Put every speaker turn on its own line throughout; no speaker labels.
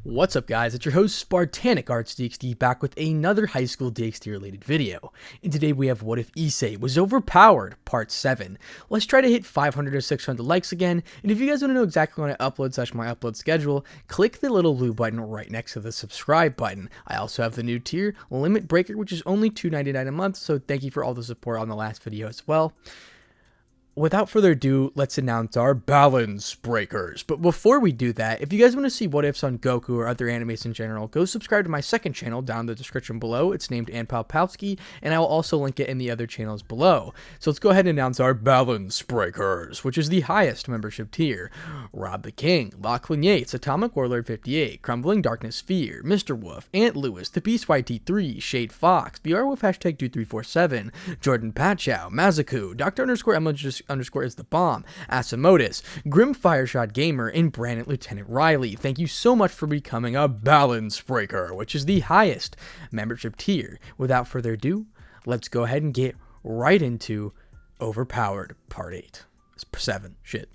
What's up guys, it's your host Spartanic Arts DxD back with another high school DxD related video. And today we have What If Issei Was Overpowered Part 7. Let's try to hit 500 or 600 likes again, and if you guys want to know exactly when I upload my upload schedule, click the little blue button right next to the subscribe button. I also have the new tier, Limit Breaker, which is only $2.99 a month, so thank you for all the support on the last video as well. Without further ado, let's announce our balance breakers. But before we do that, if you guys want to see what ifs on Goku or other animes in general, go subscribe to my second channel down in the description below. It's named Anpalpowski, and I will also link it in the other channels below. So let's go ahead and announce our balance breakers, which is the highest membership tier. Rob the King, Lachlan Yates, Atomic Warlord 58, Crumbling Darkness Fear, Mr. Wolf, Ant Lewis, The Beast YT3, Shade Fox, BRWolf #2347, Jordan Patchow, Mazaku, Dr._Emma_ is the bomb, Asimodus, Grim Fireshot Gamer, and Brandon Lieutenant Riley. Thank you so much for becoming a balance breaker, which is the highest membership tier. Without further ado, let's go ahead and get right into Overpowered Part 8. 7. Shit.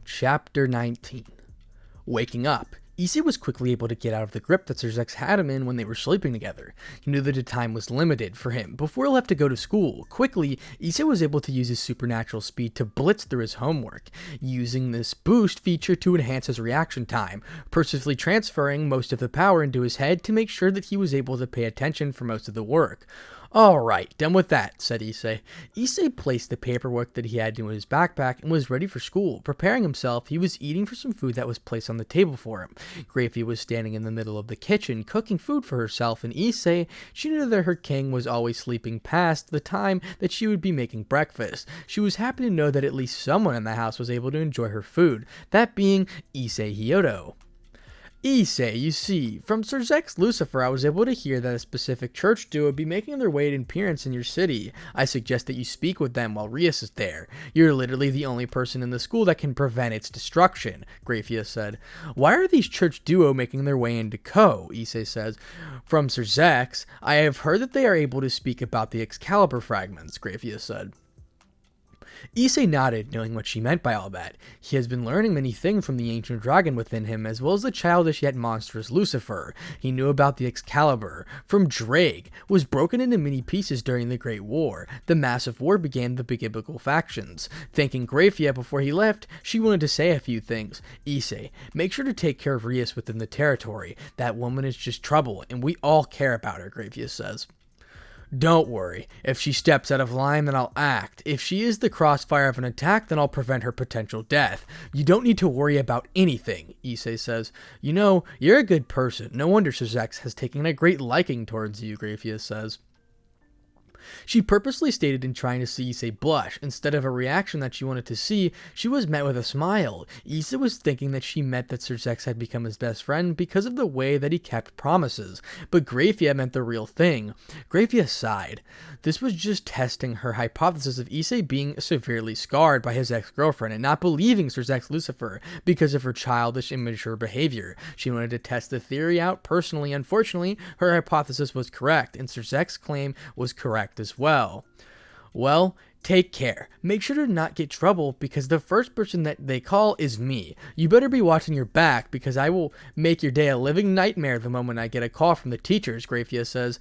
Chapter 19. Waking up. Issei was quickly able to get out of the grip that Sir had him in when they were sleeping together. He knew that the time was limited for him. Before he left to go to school, quickly, Issei was able to use his supernatural speed to blitz through his homework, using this boost feature to enhance his reaction time, purposefully transferring most of the power into his head to make sure that he was able to pay attention for most of the work. "Alright, done with that," said Issei. Issei placed the paperwork that he had in his backpack and was ready for school. Preparing himself, he was eating for some food that was placed on the table for him. Grafia was standing in the middle of the kitchen, cooking food for herself, and Issei, she knew that her king was always sleeping past the time that she would be making breakfast. She was happy to know that at least someone in the house was able to enjoy her food, that being Issei Hyodo. "Issei, you see, from Sir Lucifer, I was able to hear that a specific church duo would be making their way to appearance in your city. I suggest that you speak with them while Rias is there. You're literally the only person in the school that can prevent its destruction," Grafia said. "Why are these church duo making their way into Ko?" Issei says. "From Sir I have heard that they are able to speak about the Excalibur fragments," Grafia said. Issei nodded, knowing what she meant by all that. He has been learning many things from the ancient dragon within him, as well as the childish yet monstrous Lucifer. He knew about the Excalibur from Drake, was broken into many pieces during the Great War. The massive war began the biblical factions. Thanking Grafia before he left, she wanted to say a few things. "Issei, make sure to take care of Rias within the territory. That woman is just trouble, and we all care about her," Grafia says. "Don't worry. If she steps out of line, then I'll act. If she is the crossfire of an attack, then I'll prevent her potential death. You don't need to worry about anything," Issei says. "You know, you're a good person. No wonder Sir has taken a great liking towards you," Grafia says. She purposely stated in trying to see Issei blush. Instead of a reaction that she wanted to see, she was met with a smile. Issei was thinking that she meant that Sir had become his best friend because of the way that he kept promises, but Grafia meant the real thing. Grafia sighed. This was just testing her hypothesis of Issei being severely scarred by his ex-girlfriend and not believing Sir Lucifer because of her childish, immature behavior. She wanted to test the theory out personally. Unfortunately, her hypothesis was correct, and Sir claim was correct as well. "Well, take care. Make sure to not get trouble because the first person that they call is me. You better be watching your back because I will make your day a living nightmare the moment I get a call from the teachers," Grafia says.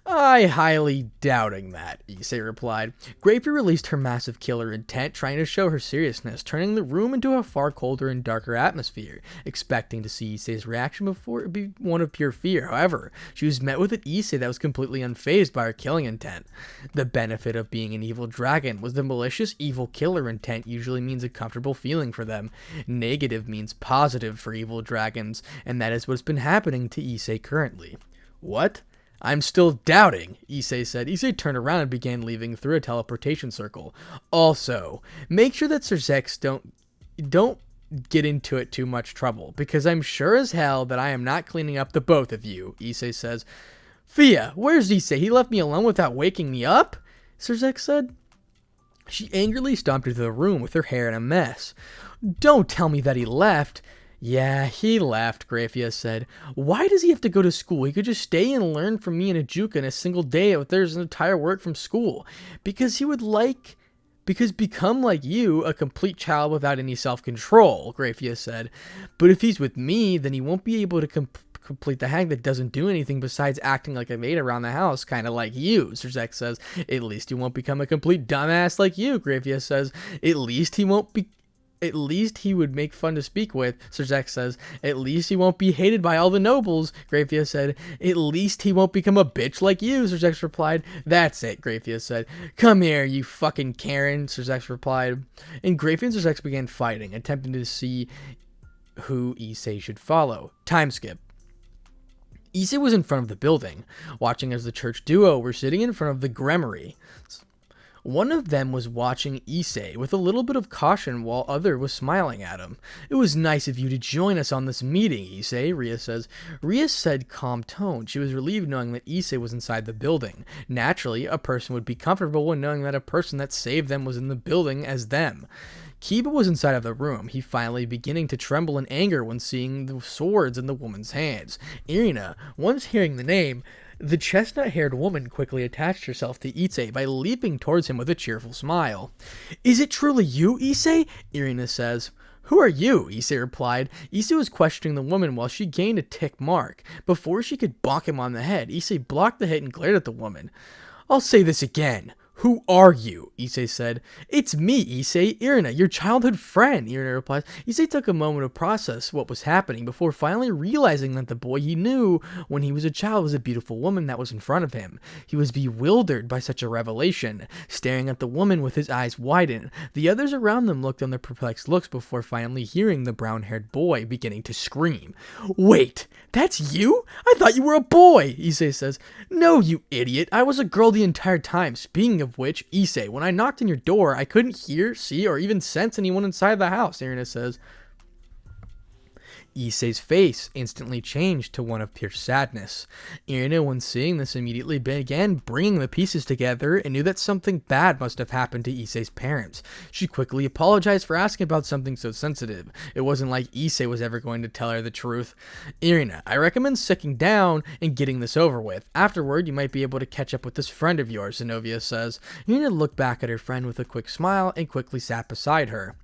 "I highly doubting that," Issei replied. Grafia released her massive killer intent, trying to show her seriousness, turning the room into a far colder and darker atmosphere, expecting to see Issei's reaction before it be one of pure fear. However, she was met with an Issei that was completely unfazed by her killing intent. The benefit of being an evil dragon was the malicious evil killer intent usually means a comfortable feeling for them. Negative means positive for evil dragons, and that is what's been happening to Issei currently. "What? I'm still doubting," Issei said. Issei turned around and began leaving through a teleportation circle. "Also, make sure that Sir don't get into it too much trouble, because I'm sure as hell that I am not cleaning up the both of you," Issei says. "Fia, where's Issei? He left me alone without waking me up?" Sir said. She angrily stomped into the room with her hair in a mess. "Don't tell me that he left." "Yeah, he left," Grafia said. "Why does he have to go to school? He could just stay and learn from me and Ajuka in a single day if there's an entire work from school." "Because he would like because become like you, a complete child without any self-control, Graphia said. But if he's with me, then he won't be able to complete the hag that doesn't do anything besides acting like a maid around the house, kind of like you, Zerzek says. At least he won't become a complete dumbass like you, Graphia says. At least he would make fun to speak with, Zerzek says. At least he won't be hated by all the nobles, Graphia said. At least he won't become a bitch like you, Zerzek replied. That's it, Graphia said. Come here, you fucking Karen, Zerzek replied. And Graphia and Zerzek began fighting, attempting to see who Issei should follow. Time skip. Issei was in front of the building, watching as the church duo were sitting in front of the Gremory. One of them was watching Issei with a little bit of caution while other was smiling at him. It was nice of you to join us on this meeting, Issei, Rias says. Rias said calm tone. She was relieved knowing that Issei was inside the building. Naturally, a person would be comfortable when knowing that a person that saved them was in the building as them. Kiba was inside of the room, he finally beginning to tremble in anger when seeing the swords in the woman's hands. Irina, once hearing the name, the chestnut-haired woman quickly attached herself to Issei by leaping towards him with a cheerful smile. Is it truly you, Issei? Irina says. Who are you? Issei replied. Issei was questioning the woman while she gained a tick mark. Before she could bonk him on the head, Issei blocked the hit and glared at the woman. I'll say this again. Who are you? Issei said. It's me, Issei, Irina, your childhood friend, Irina replies. Issei took a moment to process what was happening before finally realizing that the boy he knew when he was a child was a beautiful woman that was in front of him. He was bewildered by such a revelation, staring at the woman with his eyes widened. The others around them looked on their perplexed looks before finally hearing the brown-haired boy beginning to scream. Wait, that's you? I thought you were a boy, Issei says. No, you idiot. I was a girl the entire time. Speaking of which, Issei, when I knocked on your door, I couldn't hear, see, or even sense anyone inside the house, Irina says. Issei's face instantly changed to one of pure sadness. Irina, when seeing this, immediately began bringing the pieces together and knew that something bad must have happened to Issei's parents. She quickly apologized for asking about something so sensitive. It wasn't like Issei was ever going to tell her the truth. Irina, I recommend sitting down and getting this over with. Afterward, you might be able to catch up with this friend of yours, Zenobia says. Irina looked back at her friend with a quick smile and quickly sat beside her.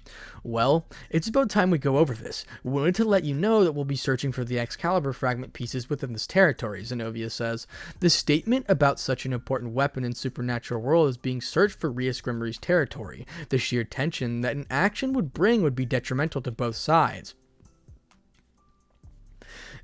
Well, it's about time we go over this. We wanted to let you know that we'll be searching for the Excalibur fragment pieces within this territory, Zenobia says. The statement about such an important weapon in supernatural world is being searched for Rias Gremory's territory. The sheer tension that an action would bring would be detrimental to both sides.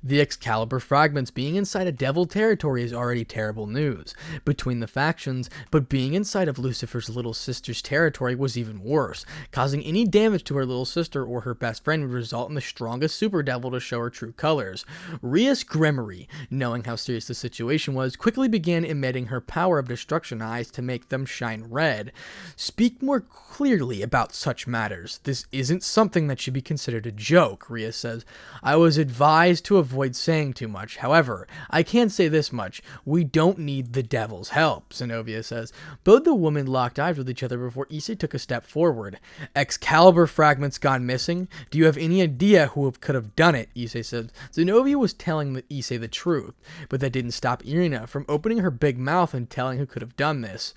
The Excalibur fragments being inside a devil territory is already terrible news between the factions, but being inside of Lucifer's little sister's territory was even worse. Causing any damage to her little sister or her best friend would result in the strongest super devil to show her true colors. Rias Gremory, knowing how serious the situation was, quickly began emitting her power of destruction eyes to make them shine red. Speak more clearly about such matters. This isn't something that should be considered a joke, Rias says. I was advised to avoid saying too much. However, I can say this much. We don't need the devil's help, Zenobia says. Both the women locked eyes with each other before Issei took a step forward. Excalibur fragments gone missing? Do you have any idea who could have done it? Issei says. Zenobia was telling Issei the truth, but that didn't stop Irina from opening her big mouth and telling who could have done this.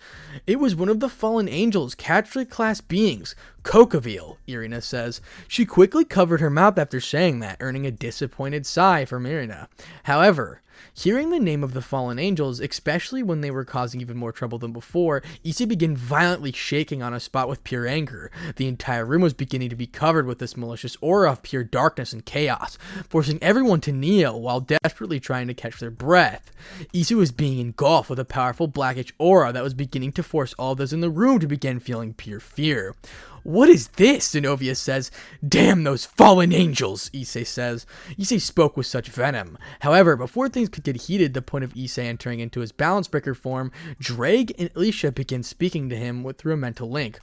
It was one of the fallen angels, Catric-class beings. Cocaville, Irina says. She quickly covered her mouth after saying that, earning a disappointed sigh from Irina. However, hearing the name of the fallen angels, especially when they were causing even more trouble than before, Issei began violently shaking on a spot with pure anger. The entire room was beginning to be covered with this malicious aura of pure darkness and chaos, forcing everyone to kneel while desperately trying to catch their breath. Issei was being engulfed with a powerful blackish aura that was beginning to force all those in the room to begin feeling pure fear. What is this? Zenobia says. Damn those fallen angels, Issei says. Issei spoke with such venom. However, before things could get heated, the point of Issei entering into his balance breaker form, Drake and Alicia begin speaking to him through a mental link.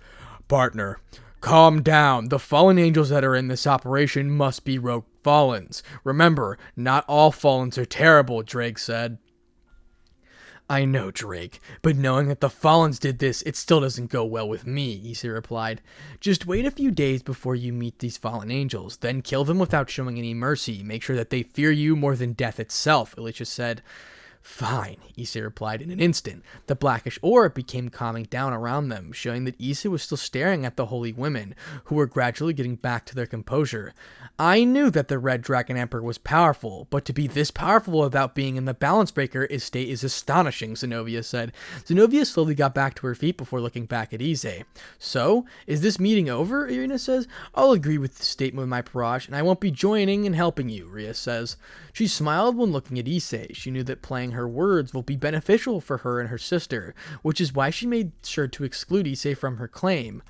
Partner, calm down. The fallen angels that are in this operation must be rogue fallens. Remember, not all fallens are terrible, Drake said. I know, Drake, but knowing that the Fallens did this, it still doesn't go well with me, Issei replied. Just wait a few days before you meet these fallen angels, then kill them without showing any mercy. Make sure that they fear you more than death itself, Alicia said. Fine, Issei replied. In an instant, the blackish aura became calming down around them, showing that Issei was still staring at the holy women, who were gradually getting back to their composure. I knew that the Red Dragon Emperor was powerful, but to be this powerful without being in the balance breaker state is astonishing, Zenobia said. Zenobia slowly got back to her feet before looking back at Issei. So, is this meeting over? Irina says. I'll agree with the statement with my Parage, and I won't be joining and helping you, Rias says. She smiled when looking at Issei. She knew that playing her words will be beneficial for her and her sister, which is why she made sure to exclude Issei from her claim.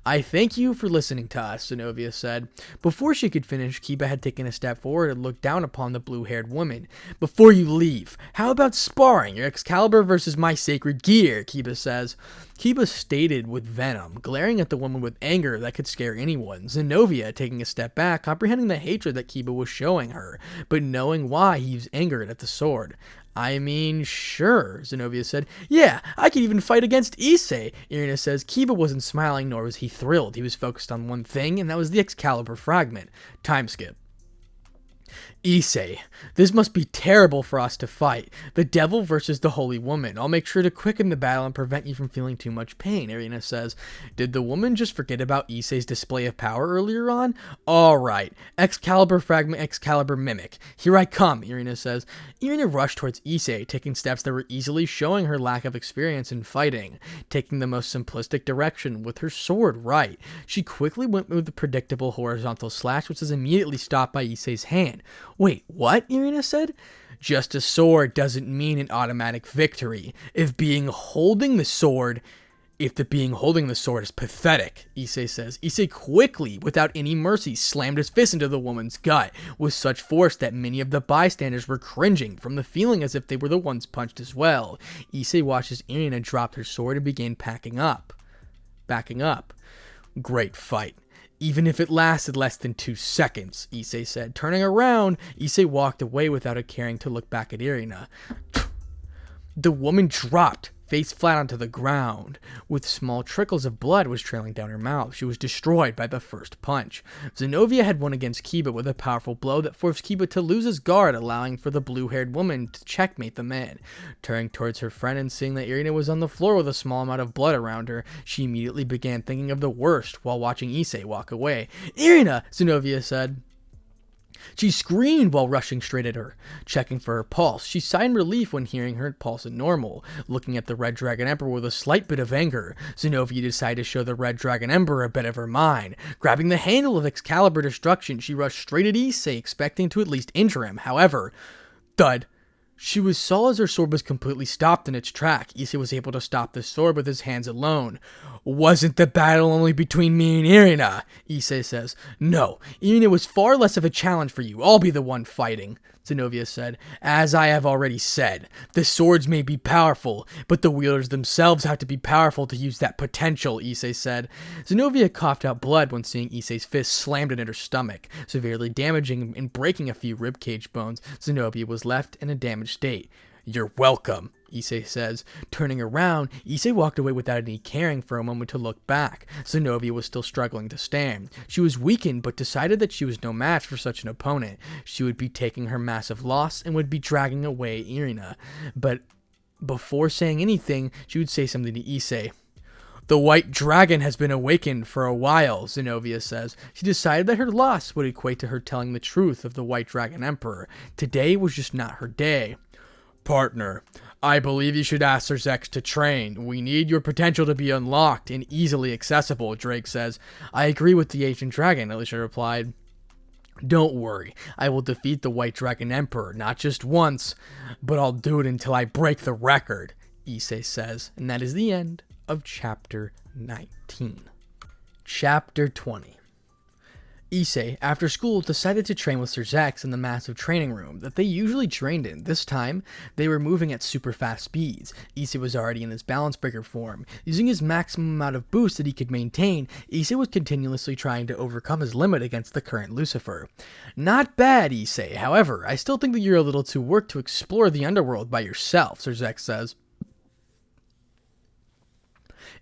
I thank you for listening to us, Zenobia said. Before she could finish, Kiba had taken a step forward and looked down upon the blue-haired woman. Before you leave, how about sparring your Excalibur versus my sacred gear, Kiba says. Kiba stated with venom, glaring at the woman with anger that could scare anyone. Zenobia taking a step back, comprehending the hatred that Kiba was showing her, but knowing why he was angered at the sword. I mean, sure, Zenobia said. Yeah, I could even fight against Issei, Irina says. Kiba wasn't smiling, nor was he thrilled. He was focused on one thing, and that was the Excalibur fragment. Time skip. Issei, this must be terrible for us to fight. The devil versus the holy woman. I'll make sure to quicken the battle and prevent you from feeling too much pain, Irina says. Did the woman just forget about Issei's display of power earlier on? Alright, Excalibur fragment, Excalibur mimic. Here I come, Irina says. Irina rushed towards Issei, taking steps that were easily showing her lack of experience in fighting, taking the most simplistic direction with her sword right. She quickly went with the predictable horizontal slash, which was immediately stopped by Issei's hand. Wait, what? Irina said. Just a sword doesn't mean an automatic victory. If the being holding the sword is pathetic, Issei says. Issei quickly, without any mercy, slammed his fist into the woman's gut with such force that many of the bystanders were cringing from the feeling as if they were the ones punched as well. Issei watched as Irina dropped her sword and began backing up. Great fight. Even if it lasted less than 2 seconds, Issei said. Turning around, Issei walked away without caring to look back at Irina. The woman dropped, face flat onto the ground, with small trickles of blood was trailing down her mouth. She was destroyed by the first punch. Zenobia had won against Kiba with a powerful blow that forced Kiba to lose his guard, allowing for the blue-haired woman to checkmate the man. Turning towards her friend and seeing that Irina was on the floor with a small amount of blood around her, she immediately began thinking of the worst while watching Issei walk away. Irina, Zenobia said. She screamed while rushing straight at her, checking for her pulse. She sighed in relief when hearing her pulse at normal. Looking at the Red Dragon Emperor with a slight bit of anger, Zenobia decided to show the Red Dragon Emperor a bit of her mind. Grabbing the handle of Excalibur Destruction, she rushed straight at Issei, expecting to at least injure him. However, thud. She saw as her sword was completely stopped in its track. Issei was able to stop the sword with his hands alone. Wasn't the battle only between me and Irina? Issei says. No, Irina was far less of a challenge for you. I'll be the one fighting, Zenobia said. As I have already said, the swords may be powerful, but the wielders themselves have to be powerful to use that potential, Issei said. Zenobia coughed out blood when seeing Issei's fist slammed in her stomach, severely damaging and breaking a few ribcage bones. Zenobia was left in a damaged state. You're welcome, Issei says. Turning around, Issei walked away without any caring for a moment to look back. Zenobia was still struggling to stand. She was weakened, but decided that she was no match for such an opponent. She would be taking her massive loss and would be dragging away Irina. But before saying anything, she would say something to Issei. The White Dragon has been awakened for a while, Zenobia says. She decided that her loss would equate to her telling the truth of the White Dragon Emperor. Today was just not her day. Partner, I believe you should ask Sir Zex to train. We need your potential to be unlocked and easily accessible, Drake says. I agree with the Ancient Dragon, Alicia replied. Don't worry, I will defeat the White Dragon Emperor, not just once, but I'll do it until I break the record, Issei says. And that is the end of Chapter 19. Chapter 20. Issei, after school, decided to train with Sir Zex in the massive training room that they usually trained in. This time, they were moving at super fast speeds. Issei was already in his balance breaker form. Using his maximum amount of boost that he could maintain, Issei was continuously trying to overcome his limit against the current Lucifer. Not bad, Issei. However, I still think that you're a little too worked to explore the underworld by yourself, Sir Zex says.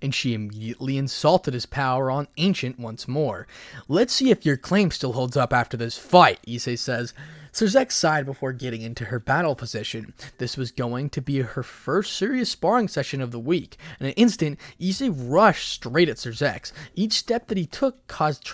And she immediately insulted his power on Ancient once more. Let's see if your claim still holds up after this fight, Issei says. Sirzex sighed before getting into her battle position. This was going to be her first serious sparring session of the week. In an instant, Issei rushed straight at Sirzex. Each step that he took caused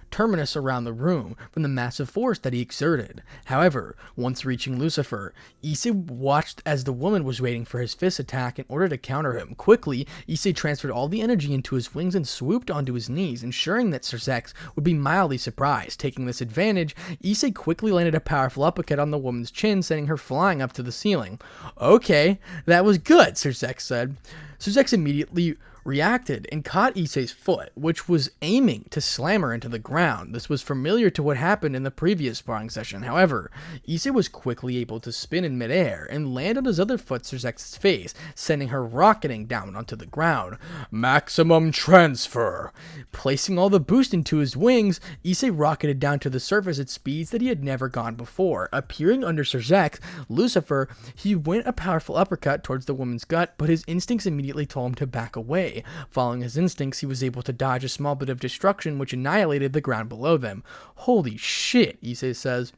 terminus around the room from the massive force that he exerted. However, once reaching Lucifer, Issei watched as the woman was waiting for his fist attack in order to counter him. Quickly, Issei transferred all the energy into his wings and swooped onto his knees, ensuring that Sirzex would be mildly surprised. Taking this advantage, Issei quickly landed a powerful uppercut on the woman's chin, sending her flying up to the ceiling. "Okay, that was good," Sirzex said. Sirzex immediately reacted and caught Issei's foot, which was aiming to slam her into the ground. This was familiar to what happened in the previous sparring session. However, Issei was quickly able to spin in midair and land on his other foot Sirzex's face, sending her rocketing down onto the ground. Maximum transfer! Placing all the boost into his wings, Issei rocketed down to the surface at speeds that he had never gone before. Appearing under Sirzex, Lucifer, he went a powerful uppercut towards the woman's gut, but his instincts immediately told him to back away. Following his instincts, he was able to dodge a small bit of destruction, which annihilated the ground below them. "Holy shit," Issei says.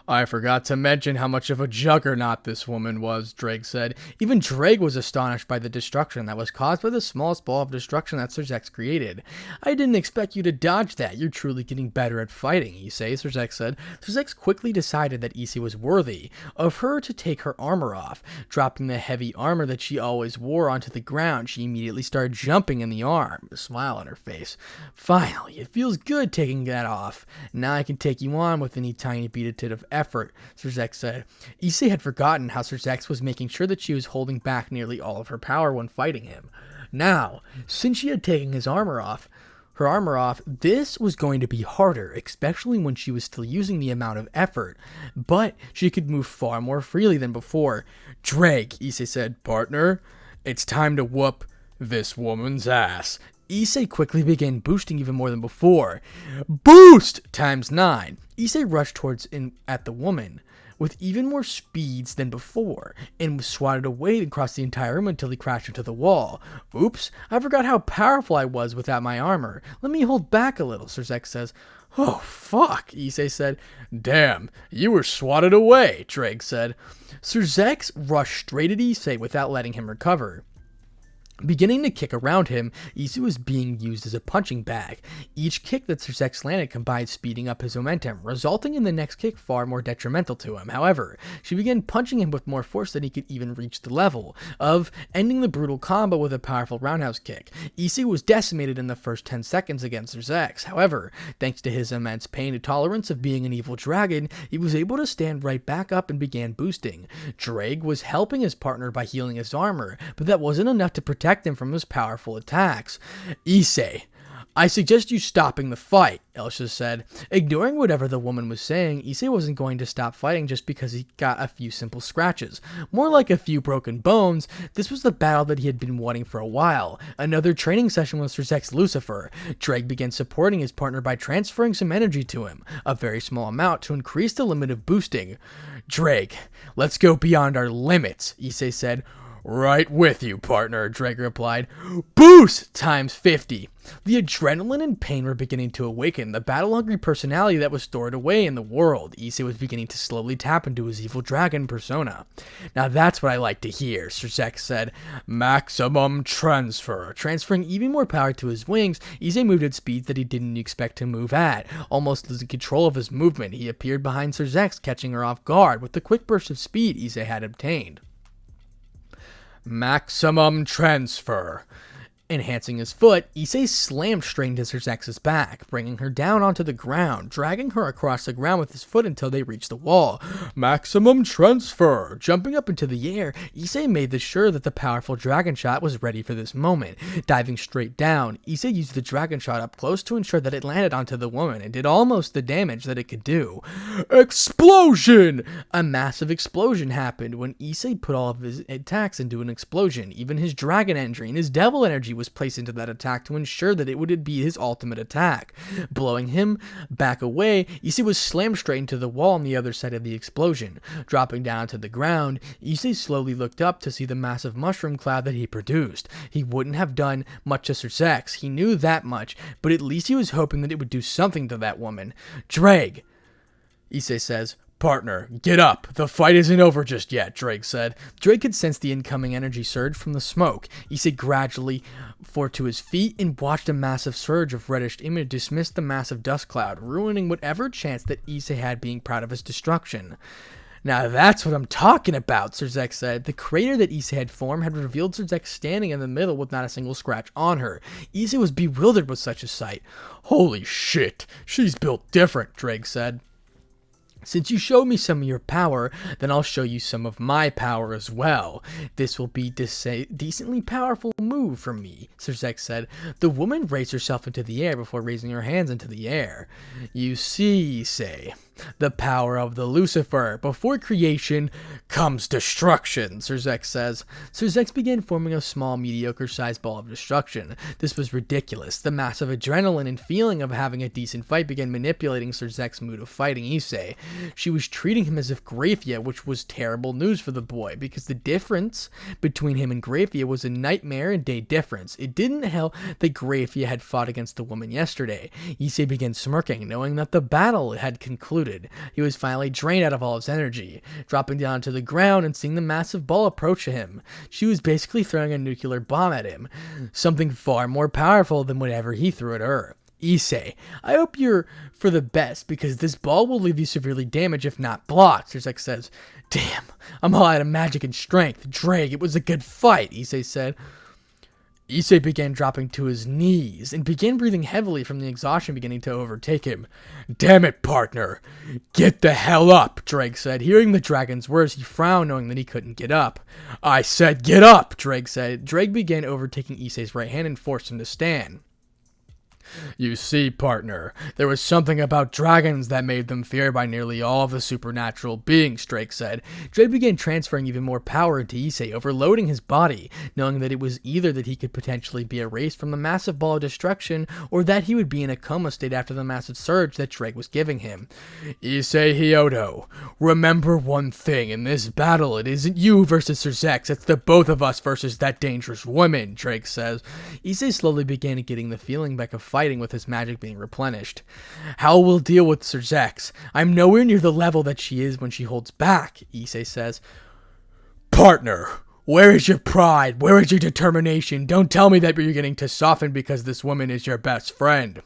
"I forgot to mention how much of a juggernaut this woman was," Drake said. Even Drake was astonished by the destruction that was caused by the smallest ball of destruction that Sirzex created. "I didn't expect you to dodge that. You're truly getting better at fighting," Issei, Sirzex said. Sirzex quickly decided that Issei was worthy of her to take her armor off. Dropping the heavy armor that she always wore onto the ground, she immediately started jumping in the arm, a smile on her face. "Finally, it feels good taking that off. Now I can take you on with any tiny bit of effort," Sirzex said. Issei had forgotten how Sirzex was making sure that she was holding back nearly all of her power when fighting him. Now, since she had taken her armor off, this was going to be harder, especially when she was still using the amount of effort, but she could move far more freely than before. "Drake," Issei said, "partner, it's time to whoop this woman's ass." Issei quickly began boosting even more than before. Boost times 9. Issei rushed at the woman with even more speeds than before and was swatted away across the entire room until he crashed into the wall. "Oops, I forgot how powerful I was without my armor. Let me hold back a little," Sirzex says. "Oh, fuck," Issei said. "Damn, you were swatted away," Drake said. Sirzex rushed straight at Issei without letting him recover. Beginning to kick around him, Issei was being used as a punching bag. Each kick that Sirzex landed combined speeding up his momentum, resulting in the next kick far more detrimental to him. However, she began punching him with more force than he could even reach the level of ending the brutal combo with a powerful roundhouse kick. Issei was decimated in the first 10 seconds against Sirzex. However, thanks to his immense pain and tolerance of being an evil dragon, he was able to stand right back up and began boosting. Drake was helping his partner by healing his armor, but that wasn't enough to protect him from his powerful attacks. "Issei, I suggest you stopping the fight," Elsha said. Ignoring whatever the woman was saying, Issei wasn't going to stop fighting just because he got a few simple scratches. More like a few broken bones. This was the battle that he had been wanting for a while. Another training session with Sirzex Lucifer. Drake began supporting his partner by transferring some energy to him, a very small amount, to increase the limit of boosting. "Drake, let's go beyond our limits," Issei said. "Right with you, partner," Drake replied. "Boost times 50. The adrenaline and pain were beginning to awaken the battle-hungry personality that was stored away in the world. Issei was beginning to slowly tap into his evil dragon persona. "Now that's what I like to hear," Sirzex said. "Maximum transfer." Transferring even more power to his wings, Issei moved at speeds that he didn't expect to move at. Almost losing control of his movement, he appeared behind Sirzex, catching her off guard with the quick burst of speed Issei had obtained. Maximum transfer. Enhancing his foot, Issei slammed straight into Sirzex's back, bringing her down onto the ground, dragging her across the ground with his foot until they reached the wall. Maximum transfer! Jumping up into the air, Issei made sure that the powerful dragon shot was ready for this moment. Diving straight down, Issei used the dragon shot up close to ensure that it landed onto the woman and did almost the damage that it could do. Explosion! A massive explosion happened when Issei put all of his attacks into an explosion. Even his dragon energy and his devil energy was placed into that attack to ensure that it would be his ultimate attack. Blowing him back away, Issei was slammed straight into the wall on the other side of the explosion. Dropping down to the ground, Issei slowly looked up to see the massive mushroom cloud that he produced. He wouldn't have done much to Sirzex, he knew that much, but at least he was hoping that it would do something to that woman. Drake! Issei says, "Partner, get up. The fight isn't over just yet," Drake said. Drake could sense the incoming energy surge from the smoke. Issei gradually forced to his feet and watched a massive surge of reddish image dismiss the massive dust cloud, ruining whatever chance that Issei had being proud of his destruction. "Now that's what I'm talking about," Serzek said. The crater that Issei had formed had revealed Serzek standing in the middle with not a single scratch on her. Issei was bewildered with such a sight. "Holy shit, she's built different," Drake said. "Since you showed me some of your power, then I'll show you some of my power as well. This will be decently powerful move from me," Serzek said. The woman raised herself into the air before raising her hands into the air. "You see, Issei, the power of the Lucifer. Before creation comes destruction," Serzek says. Serzek began forming a small, mediocre-sized ball of destruction. This was ridiculous. The massive adrenaline and feeling of having a decent fight began manipulating Serzek's mood of fighting Issei. She was treating him as if Graphia, which was terrible news for the boy, because the difference between him and Graphia was a nightmare and day difference. It didn't help that Graphia had fought against the woman yesterday. Issei began smirking, knowing that the battle had concluded. He was finally drained out of all his energy, dropping down to the ground and seeing the massive ball approach him. She was basically throwing a nuclear bomb at him, something far more powerful than whatever he threw at her. "Issei, I hope you're for the best, because this ball will leave you severely damaged if not blocked," Serzek says. "Damn, I'm all out of magic and strength. Drake, it was a good fight," Issei said. Issei began dropping to his knees and began breathing heavily from the exhaustion beginning to overtake him. "Damn it, partner. Get the hell up," Drake said. Hearing the dragon's words, he frowned, knowing that he couldn't get up. "I said get up," Drake said. Drake began overtaking Issei's right hand and forced him to stand. "You see, partner, there was something about dragons that made them feared by nearly all of the supernatural beings," Drake said. Drake began transferring even more power into Issei, overloading his body, knowing that it was either that he could potentially be erased from the massive ball of destruction, or that he would be in a coma state after the massive surge that Drake was giving him. "Issei Hyodo, remember one thing, in this battle, it isn't you versus Serzek, it's the both of us versus that dangerous woman," Drake says. Issei slowly began getting the feeling back of fighting with his magic being replenished. "How we'll deal with Serzek? I'm nowhere near the level that she is when she holds back," Issei says. "Partner, where is your pride? Where is your determination? Don't tell me that you're getting to soften because this woman is your best friend.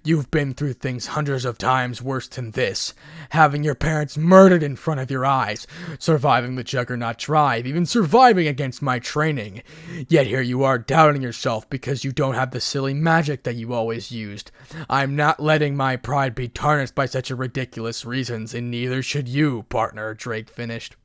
You've been through things hundreds of times worse than this. Having your parents murdered in front of your eyes, surviving the Juggernaut drive, even surviving against my training. Yet here you are doubting yourself because you don't have the silly magic that you always used. I'm not letting my pride be tarnished by such ridiculous reasons, and neither should you, partner," Drake finished.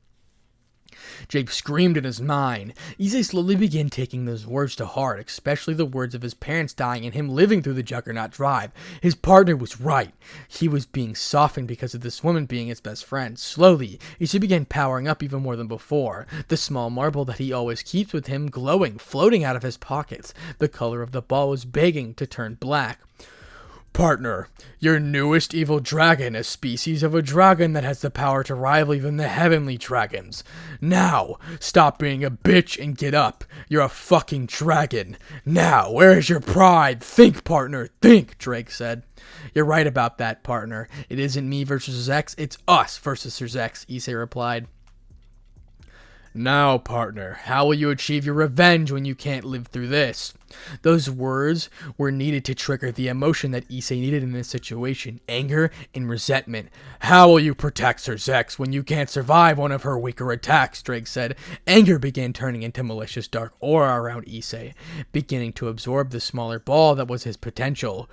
Jake screamed in his mind. Issei slowly began taking those words to heart, especially the words of his parents dying and him living through the Juggernaut drive. His partner was right. He was being softened because of this woman being his best friend. Slowly, Issei began powering up even more than before. The small marble that he always keeps with him glowing, floating out of his pockets. The color of the ball was begging to turn black. "Partner, your newest evil dragon, a species of a dragon that has the power to rival even the heavenly dragons. Now, stop being a bitch and get up. You're a fucking dragon. Now, where is your pride? Think, partner, think," Drake said. "You're right about that, partner. It isn't me versus Serzek, it's us versus Serzek," Issei replied. "Now, partner, how will you achieve your revenge when you can't live through this?" Those words were needed to trigger the emotion that Issei needed in this situation, anger and resentment. "How will you protect Serzek when you can't survive one of her weaker attacks?" Drake said. Anger began turning into malicious dark aura around Issei, beginning to absorb the smaller ball that was his potential.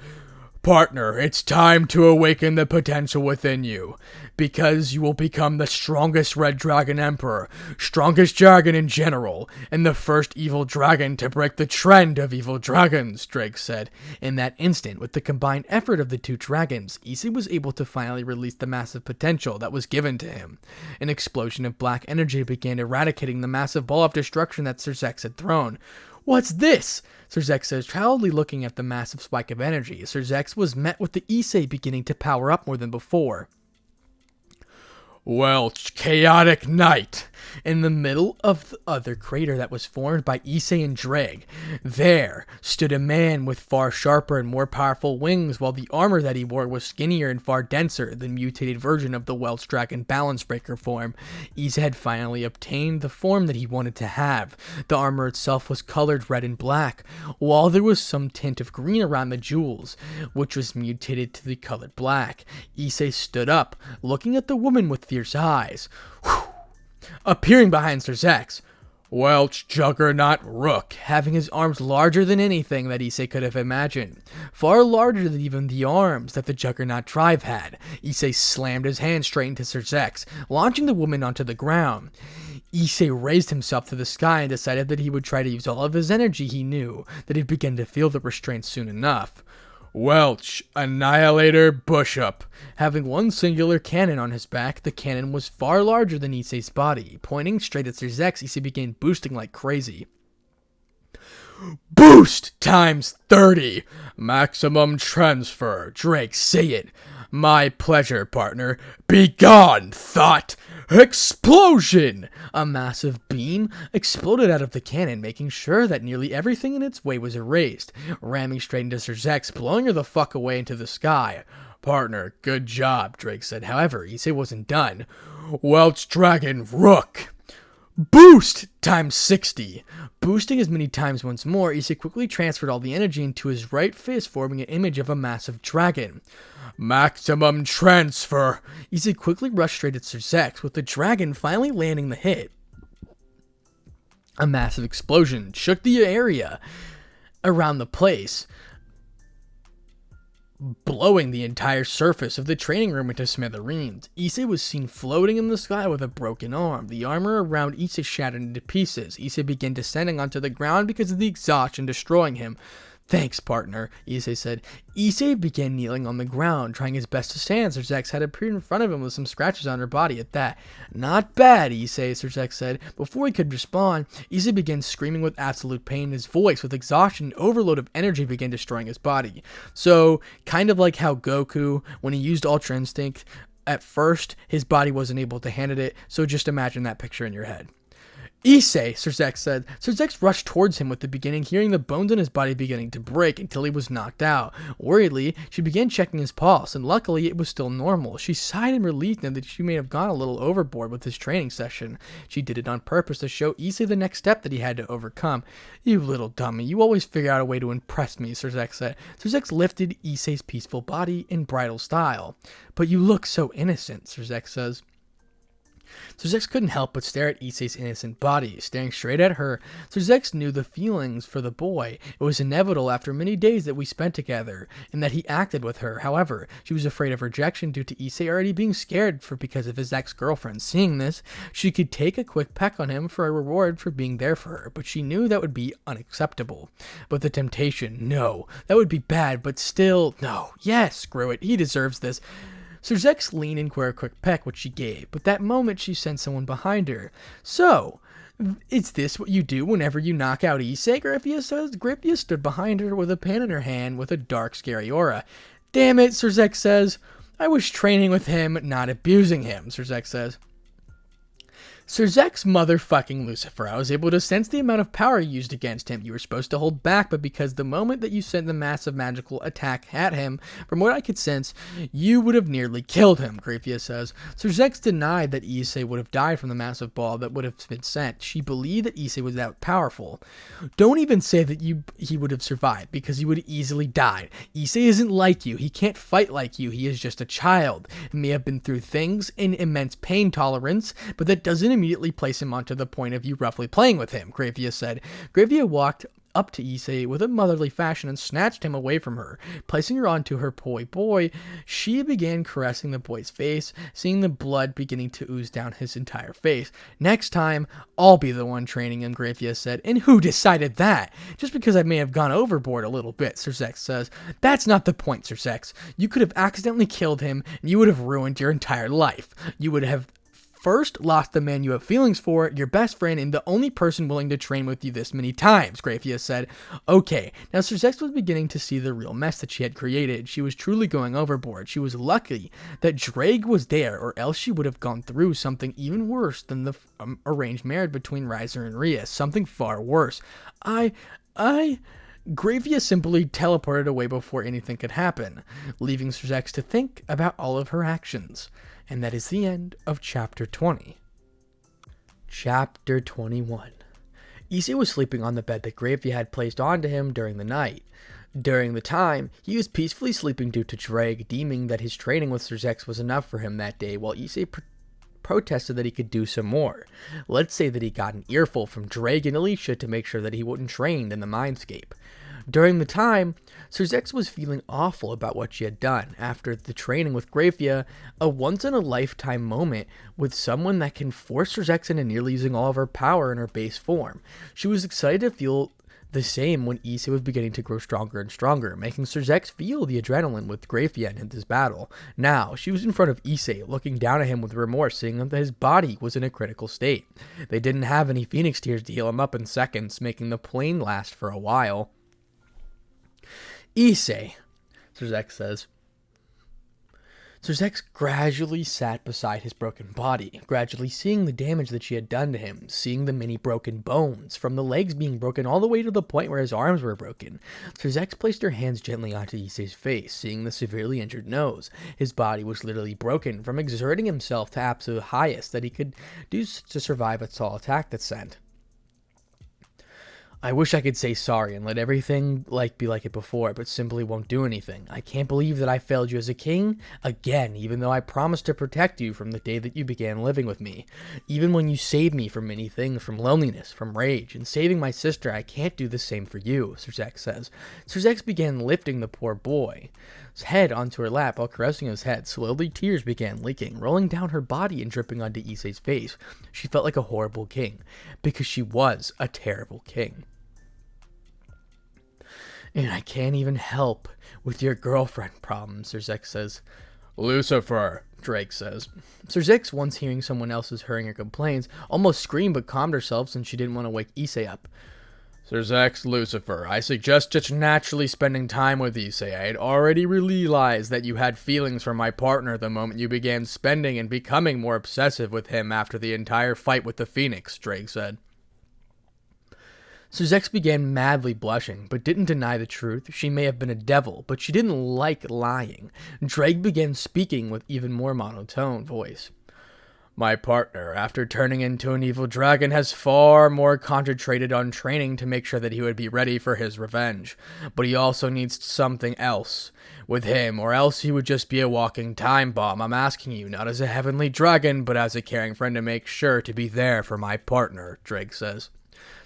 "Partner, it's time to awaken the potential within you, because you will become the strongest Red Dragon Emperor, strongest dragon in general, and the first evil dragon to break the trend of evil dragons," Drake said. In that instant, with the combined effort of the two dragons, Issei was able to finally release the massive potential that was given to him. An explosion of black energy began eradicating the massive ball of destruction that Serzek had thrown. "What's this?" Serzek says, proudly looking at the massive spike of energy. Serzek was met with the Issei beginning to power up more than before. "Well, chaotic night. In the middle of the other crater that was formed by Issei and Dreg, there stood a man with far sharper and more powerful wings, while the armor that he wore was skinnier and far denser, the mutated version of the Welsh Dragon Balance Breaker form. Issei had finally obtained the form that he wanted to have. The armor itself was colored red and black, while there was some tint of green around the jewels, which was mutated to the color black. Issei stood up, looking at the woman with fierce eyes. Appearing behind Sir Zex, Welsh Juggernaut Rook, having his arms larger than anything that Issei could have imagined, far larger than even the arms that the Juggernaut tribe had. Issei slammed his hand straight into Sir Zex, launching the woman onto the ground. Issei raised himself to the sky and decided that he would try to use all of his energy. He knew that he'd begin to feel the restraint soon enough. Welsh Annihilator Bush-Up. Having one singular cannon on his back, the cannon was far larger than Issei's body. Pointing straight at Sir Zex, Issei began boosting like crazy. Boost times 30. Maximum transfer. Drake, say it. My pleasure, partner. Be gone, thought. Explosion! A massive beam exploded out of the cannon, making sure that nearly everything in its way was erased, ramming straight into Sir Zex, blowing her the fuck away into the sky. Partner, good job, Drake said. However, Issei wasn't done. Welsh Dragon Rook! Boost times 60. Boosting as many times once more, Issei quickly transferred all the energy into his right fist, forming an image of a massive dragon. Maximum transfer. Issei quickly rushed straight at Sir Zex, with the dragon finally landing the hit. A massive explosion shook the area around the place, blowing the entire surface of the training room into smithereens. Issei was seen floating in the sky with a broken arm. The armor around Issei shattered into pieces. Issei began descending onto the ground because of the exhaustion destroying him. Thanks, partner, Issei said. Issei began kneeling on the ground, trying his best to stand. Sir Zex had appeared in front of him with some scratches on her body at that. Not bad, Issei, Sir Zex said. Before he could respond, Issei began screaming with absolute pain. His voice, with exhaustion and overload of energy, began destroying his body. So, kind of like how Goku, when he used Ultra Instinct, at first, his body wasn't able to handle it, so just imagine that picture in your head. Issei, Sir Zex said. Sir Zex rushed towards him with the beginning, hearing the bones in his body beginning to break until he was knocked out. Worriedly, she began checking his pulse, and luckily it was still normal. She sighed in relief that she may have gone a little overboard with his training session. She did it on purpose to show Issei the next step that he had to overcome. You little dummy, you always figure out a way to impress me, Sir Zex said. Sir Zex lifted Issei's peaceful body in bridal style. But you look so innocent, Sir Zex says. Sir Zex couldn't help but stare at Issei's innocent body. Staring straight at her, Sir Zex knew the feelings for the boy. It was inevitable after many days that we spent together, and that he acted with her. However, she was afraid of rejection due to Issei already being scared because of his ex-girlfriend. Seeing this, she could take a quick peck on him for a reward for being there for her, but she knew that would be unacceptable. But the temptation, no, that would be bad, but still, no, yes, screw it, he deserves this. Sir Zex leaned in for a quick peck, which she gave, but that moment she sensed someone behind her. So, is this what you do whenever you knock out Issei? Griffia says. Griffia stood behind her with a pen in her hand with a dark, scary aura. Damn it, Sir Zex says. I was training with him, not abusing him, Sir Zex says. Sir Zex motherfucking Lucifer. I was able to sense the amount of power you used against him. You were supposed to hold back, but because the moment that you sent the massive magical attack at him, from what I could sense, you would have nearly killed him, Griffia says. Sir Zex denied that Issei would have died from the massive ball that would have been sent. She believed that Issei was that powerful. Don't even say that he would have survived, because he would have easily died. Issei isn't like you. He can't fight like you. He is just a child. He may have been through things in immense pain tolerance, but that doesn't immediately place him onto the point of you roughly playing with him, Gravia said. Gravia walked up to Issei with a motherly fashion and snatched him away from her. Placing her onto her boy, she began caressing the boy's face, seeing the blood beginning to ooze down his entire face. Next time, I'll be the one training him, Gravia said. And who decided that? Just because I may have gone overboard a little bit, Sir Zex says. That's not the point, Sir Zex. You could have accidentally killed him, and you would have ruined your entire life. You would have First, lost the man you have feelings for, your best friend, and the only person willing to train with you this many times, Rias said. Okay, now Surzex was beginning to see the real mess that she had created. She was truly going overboard. She was lucky that Drake was there, or else she would have gone through something even worse than the arranged marriage between Riser and Rias. Something far worse. Gravia simply teleported away before anything could happen, leaving Surzex to think about all of her actions. And that is the end of Chapter 20. Chapter 21. Issei was sleeping on the bed that Gravia had placed onto him during the night. During the time, he was peacefully sleeping due to Drake deeming that his training with Surzex was enough for him that day, while Issei protested that he could do some more. Let's say that he got an earful from Drake and Alicia to make sure that he wasn't trained in the mindscape. During the time, Surzex was feeling awful about what she had done. After the training with Gravia, a once-in-a-lifetime moment with someone that can force Surzex into nearly using all of her power in her base form. She was excited to feel the same when Issei was beginning to grow stronger and stronger, making Surzex feel the adrenaline with Gravia in this battle. Now, she was in front of Issei, looking down at him with remorse, seeing that his body was in a critical state. They didn't have any Phoenix Tears to heal him up in seconds, making the pain last for a while. Issei, Surzex says. Surzex gradually sat beside his broken body, gradually seeing the damage that she had done to him, seeing the many broken bones, from the legs being broken all the way to the point where his arms were broken. Surzex placed her hands gently onto Issei's face, seeing the severely injured nose. His body was literally broken from exerting himself to absolute highest that he could do to survive a tall attack that sent. I wish I could say sorry and let everything be like it before, but simply won't do anything. I can't believe that I failed you as a king again, even though I promised to protect you from the day that you began living with me. Even when you saved me from many things, from loneliness, from rage, and saving my sister, I can't do the same for you, Surzex says. Surzex began lifting the poor boy's head onto her lap while caressing his head. Slowly, tears began leaking, rolling down her body and dripping onto Issei's face. She felt like a horrible king, because she was a terrible king. And I can't even help with your girlfriend problem, Surzex says. Lucifer, Drake says. Surzex, once hearing someone else's hurrying her complaints, almost screamed but calmed herself since she didn't want to wake Issei up. Surzex, Lucifer, I suggest just naturally spending time with Issei. I had already realized that you had feelings for my partner the moment you began spending and becoming more obsessive with him after the entire fight with the Phoenix, Drake said. Surzex began madly blushing, but didn't deny the truth. She may have been a devil, but she didn't like lying. Drake began speaking with even more monotone voice. My partner, after turning into an evil dragon, has far more concentrated on training to make sure that he would be ready for his revenge. But he also needs something else with him, or else he would just be a walking time bomb. I'm asking you, not as a heavenly dragon, but as a caring friend, to make sure to be there for my partner, Drake says.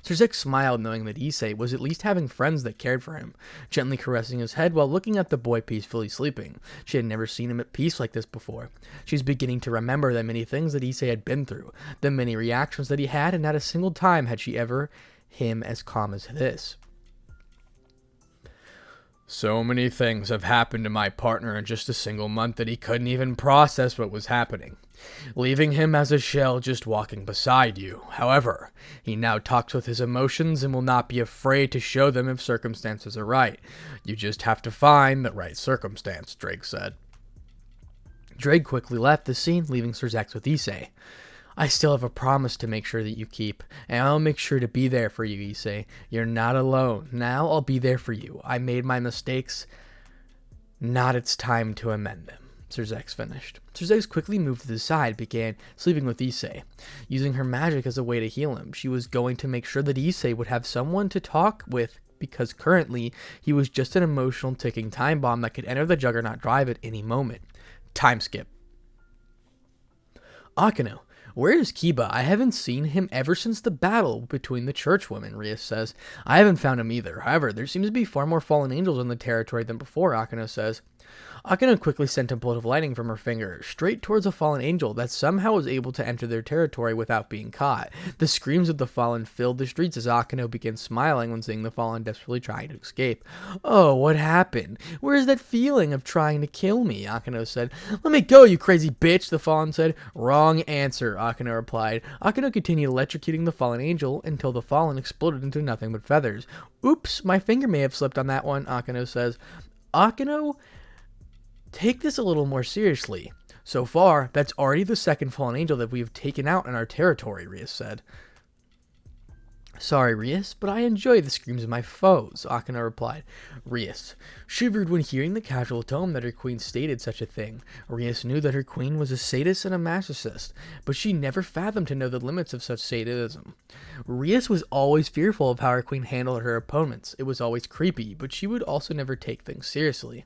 Surzex smiled, knowing that Issei was at least having friends that cared for him, gently caressing his head while looking at the boy peacefully sleeping. She had never seen him at peace like this before. She was beginning to remember the many things that Issei had been through, the many reactions that he had, and not a single time had she ever him as calm as this. So many things have happened to my partner in just a single month that he couldn't even process what was happening, leaving him as a shell just walking beside you. However, he now talks with his emotions and will not be afraid to show them if circumstances are right. You just have to find the right circumstance, Drake said. Drake quickly left the scene, leaving Surzex with Issei. I still have a promise to make sure that you keep, and I'll make sure to be there for you, Issei. You're not alone. Now I'll be there for you. I made my mistakes. Not it's time to amend them. Surzex finished. Surzex quickly moved to the side, began sleeping with Issei, using her magic as a way to heal him. She was going to make sure that Issei would have someone to talk with, because currently he was just an emotional ticking time bomb that could enter the Juggernaut drive at any moment. Time skip. Akeno. Where is Kiba? I haven't seen him ever since the battle between the churchwomen, Rias says. I haven't found him either. However, there seems to be far more fallen angels in the territory than before, Akeno says. Akeno quickly sent a bolt of lightning from her finger, straight towards a fallen angel that somehow was able to enter their territory without being caught. The screams of the fallen filled the streets as Akeno began smiling when seeing the fallen desperately trying to escape. "Oh, what happened? Where is that feeling of trying to kill me?" Akeno said. "Let me go, you crazy bitch," the fallen said. "Wrong answer," Akeno replied. Akeno continued electrocuting the fallen angel until the fallen exploded into nothing but feathers. "Oops, my finger may have slipped on that one," Akeno says. Akeno, take this a little more seriously. So far, that's already the second fallen angel that we have taken out in our territory, Rias said. "Sorry, Rias, but I enjoy the screams of my foes," Akeno replied. Rias shivered when hearing the casual tone that her queen stated such a thing. Rias knew that her queen was a sadist and a masochist, but she never fathomed to know the limits of such sadism. Rias was always fearful of how her queen handled her opponents. It was always creepy, but she would also never take things seriously.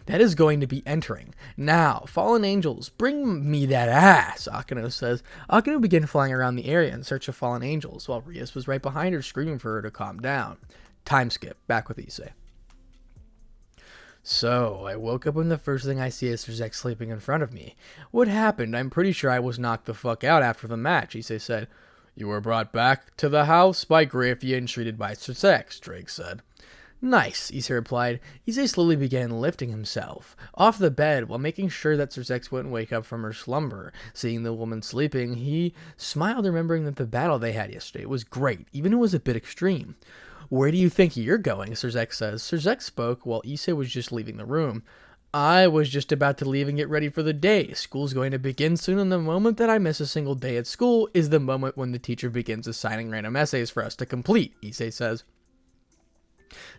"That is going to be entering. Now, fallen angels, bring me that ass," Akeno says. Akeno began flying around the area in search of fallen angels, while Rias was right behind her screaming for her to calm down. Time skip, back with Issei. "So, I woke up and the first thing I see is Zex sleeping in front of me. What happened? I'm pretty sure I was knocked the fuck out after the match," Issei said. "You were brought back to the house by Grafia and treated by Zex," Drake said. "Nice," Issei replied. Issei slowly began lifting himself off the bed while making sure that Zex wouldn't wake up from her slumber. Seeing the woman sleeping, he smiled, remembering that the battle they had yesterday was great, even if it was a bit extreme. "Where do you think you're going?" Zex says. Zex spoke while Issei was just leaving the room. "I was just about to leave and get ready for the day. School's going to begin soon, and the moment that I miss a single day at school is the moment when the teacher begins assigning random essays for us to complete," Issei says.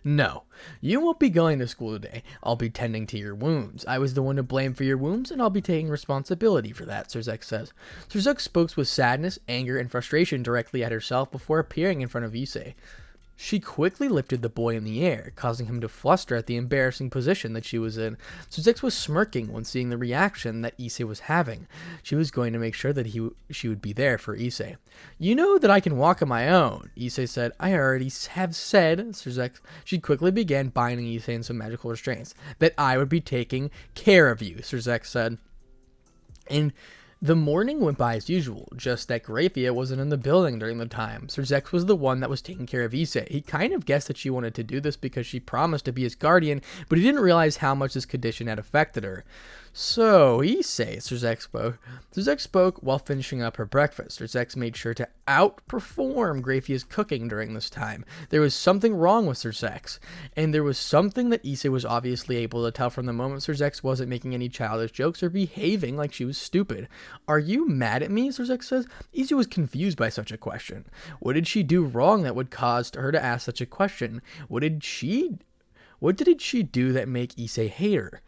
"No, you won't be going to school today. I'll be tending to your wounds. I was the one to blame for your wounds, and I'll be taking responsibility for that," Zex says. Zex spoke with sadness, anger, and frustration directly at herself before appearing in front of Issei. She quickly lifted the boy in the air, causing him to fluster at the embarrassing position that she was in. Zex was smirking when seeing the reaction that Issei was having. She was going to make sure that she would be there for Issei. "You know that I can walk on my own," Issei said. "I already have said," Zex. She quickly began binding Issei in some magical restraints. "That I would be taking care of you," Zex said. And the morning went by as usual, just that Grafia wasn't in the building during the time. Zex was the one that was taking care of Issei. He kind of guessed that she wanted to do this because she promised to be his guardian, but he didn't realize how much this condition had affected her. "So, Issei," Zex spoke. Zex spoke while finishing up her breakfast. Zex made sure to outperform Grafia's cooking during this time. There was something wrong with Zex, and there was something that Issei was obviously able to tell from the moment Zex wasn't making any childish jokes or behaving like she was stupid. "Are you mad at me?" Zex says. Issei was confused by such a question. What did she do wrong that would cause her to ask such a question? What did she do that make Issei hate her?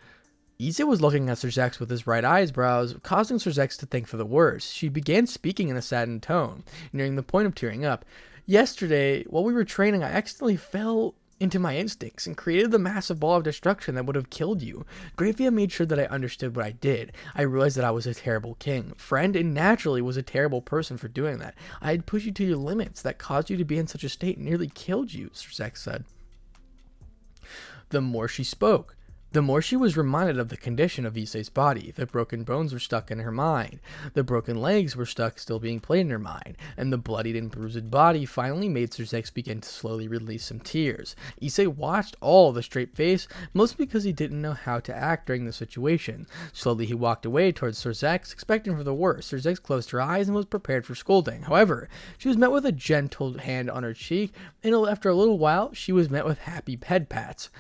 Issei was looking at Zex with his right eyebrows, causing Zex to think for the worst. She began speaking in a saddened tone, nearing the point of tearing up. "Yesterday, while we were training, I accidentally fell into my instincts and created the massive ball of destruction that would have killed you. Grafia made sure that I understood what I did. I realized that I was a terrible king, friend, and naturally was a terrible person for doing that. I had pushed you to your limits that caused you to be in such a state and nearly killed you," Zex said. The more she spoke, the more she was reminded of the condition of Issei's body. The broken bones were stuck in her mind. The broken legs were stuck still being played in her mind. And the bloodied and bruised body finally made Zex begin to slowly release some tears. Issei watched all the straight face, mostly because he didn't know how to act during the situation. Slowly he walked away towards Zex, expecting for the worst. Zex closed her eyes and was prepared for scolding. However, she was met with a gentle hand on her cheek, and after a little while, she was met with happy head pats.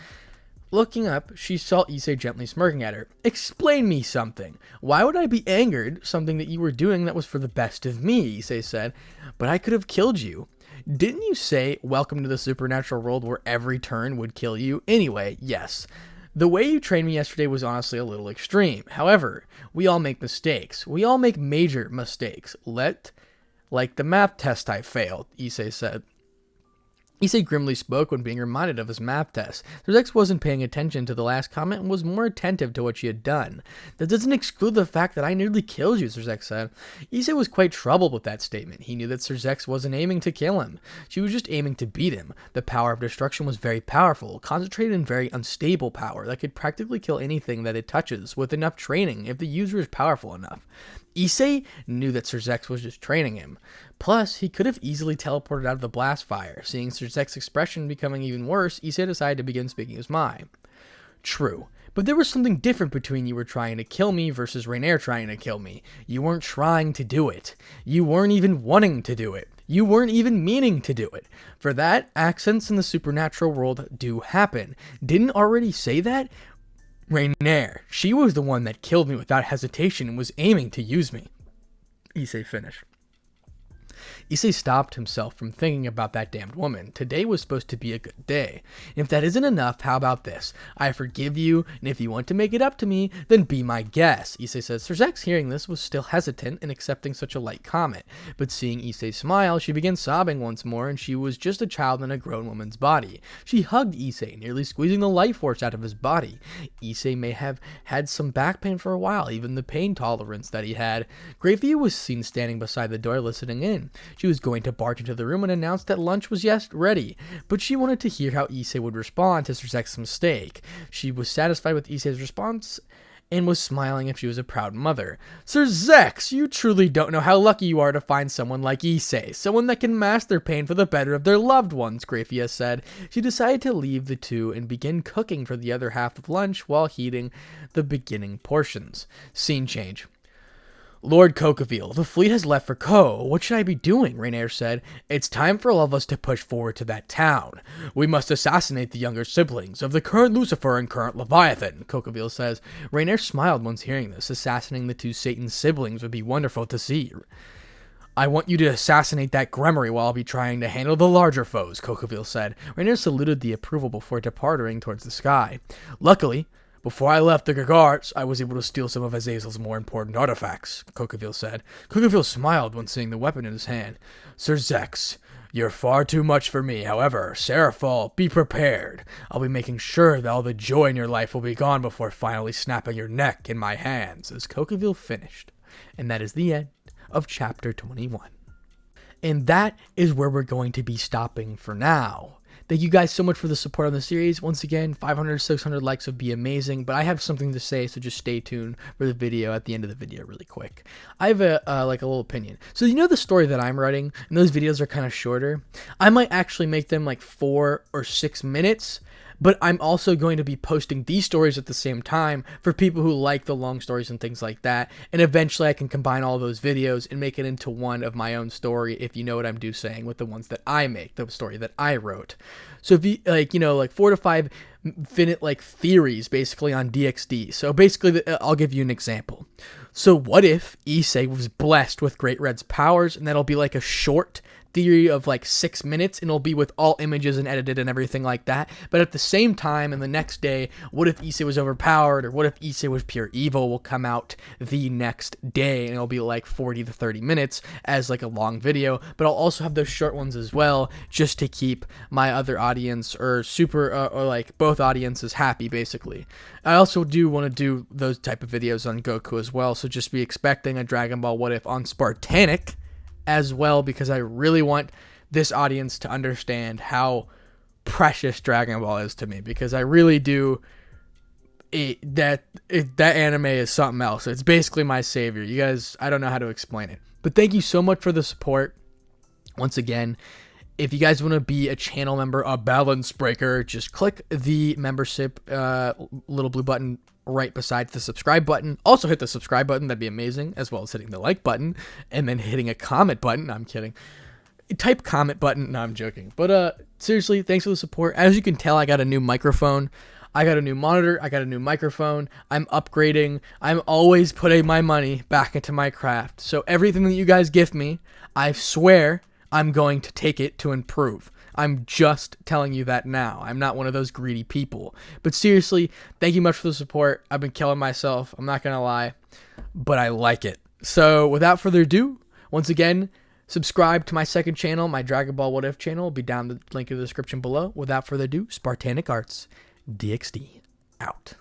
Looking up, she saw Issei gently smirking at her. "Explain me something. Why would I be angered? Something that you were doing that was for the best of me," Issei said. "But I could have killed you. Didn't you say, 'Welcome to the supernatural world where every turn would kill you'? Anyway, yes. The way you trained me yesterday was honestly a little extreme. However, we all make mistakes. We all make major mistakes. Like the math test I failed," Issei said. Issei grimly spoke when being reminded of his math test. Surzex wasn't paying attention to the last comment and was more attentive to what she had done. That doesn't exclude the fact that I nearly killed you, Surzex said. Issei was quite troubled with that statement. He knew that Surzex wasn't aiming to kill him. She was just aiming to beat him. The power of destruction was very powerful, concentrated and very unstable power that could practically kill anything that it touches with enough training if the user is powerful enough. Issei knew that Surzex was just training him. Plus, he could have easily teleported out of the blast fire. Seeing Surzex's expression becoming even worse, Issei decided to begin speaking his mind. True, but there was something different between you were trying to kill me versus Rainier trying to kill me. You weren't trying to do it. You weren't even wanting to do it. You weren't even meaning to do it. For that, accents in the supernatural world do happen. Didn't already say that? Rainier, she was the one that killed me without hesitation and was aiming to use me. Issei finished. Issei stopped himself from thinking about that damned woman. Today was supposed to be a good day. And if that isn't enough, how about this? I forgive you, and if you want to make it up to me, then be my guest. Issei says. Surzex, hearing this, was still hesitant in accepting such a light comment. But seeing Issei smile, she began sobbing once more, and she was just a child in a grown woman's body. She hugged Issei, nearly squeezing the life force out of his body. Issei may have had some back pain for a while, even the pain tolerance that he had. Greyview was seen standing beside the door listening in. She was going to barge into the room and announce that lunch was ready, but she wanted to hear how Issei would respond to Surzex's mistake. She was satisfied with Issei's response and was smiling if she was a proud mother. Surzex, you truly don't know how lucky you are to find someone like Issei, someone that can mask their pain for the better of their loved ones, Rias said. She decided to leave the two and begin cooking for the other half of lunch while heating the beginning portions. Scene change. Lord Coqueville, the fleet has left for Ko. What should I be doing? Rainier said. It's time for all of us to push forward to that town. We must assassinate the younger siblings of the current Lucifer and current Leviathan, Coqueville says. Rainier smiled once hearing this. Assassinating the two Satan siblings would be wonderful to see. I want you to assassinate that Gremory while I'll be trying to handle the larger foes, Coqueville said. Rainier saluted the approval before departing towards the sky. Luckily, before I left the Gagarts, I was able to steal some of Azazel's more important artifacts, Coqueville said. Coqueville smiled when seeing the weapon in his hand. Surzex, you're far too much for me. However, Seraphol, be prepared. I'll be making sure that all the joy in your life will be gone before finally snapping your neck in my hands, as Coqueville finished. And that is the end of Chapter 21. And that is where we're going to be stopping for now. Thank you guys so much for the support on the series. Once again, 500 600 likes would be amazing, but I have something to say, so just stay tuned for the video at the end of the video really quick. I have a little opinion. So you know the story that I'm writing, and those videos are kind of shorter? I might actually make them like 4 or 6 minutes, but I'm also going to be posting these stories at the same time for people who like the long stories and things like that. And eventually I can combine all those videos and make it into one of my own story, if you know what I'm saying, with the ones that I make, the story that I wrote. So if you like 4 to 5 minute like theories basically on DxD. So basically I'll give you an example. So what if Issei was blessed with Great Red's powers, and that'll be like a short theory of like 6 minutes, and it'll be with all images and edited and everything like that. But at the same time, and the next day, what if Issei was overpowered, or what if Issei was pure evil, will come out the next day, and it'll be like 40 to 30 minutes as like a long video. But I'll also have those short ones as well, just to keep my other audience or like both audiences happy, basically. I also do want to do those type of videos on Goku as well, so just be expecting a Dragon Ball What If on Spartanic as well, because I really want this audience to understand how precious Dragon Ball is to me, because I really do. That anime is something else. It's basically my savior. You guys, I don't know how to explain it, but thank you so much for the support. Once again, if you guys want to be a channel member, a balance breaker, just click the membership little blue button right beside the subscribe button. Also hit the subscribe button, that'd be amazing, as well as hitting the like button, and then hitting a comment button. No, I'm kidding. Type comment button. No, I'm joking. But seriously, thanks for the support. As you can tell, I got a new microphone. I got a new monitor. I got a new microphone. I'm upgrading. I'm always putting my money back into my craft. So everything that you guys give me, I swear I'm going to take it to improve. I'm just telling you that now. I'm not one of those greedy people. But seriously, thank you much for the support. I've been killing myself. I'm not going to lie. But I like it. So without further ado, once again, Subscribe to my second channel, my Dragon Ball What If channel, will be down the link in the description below. Without further ado, Spartanic Arts, DXD, out.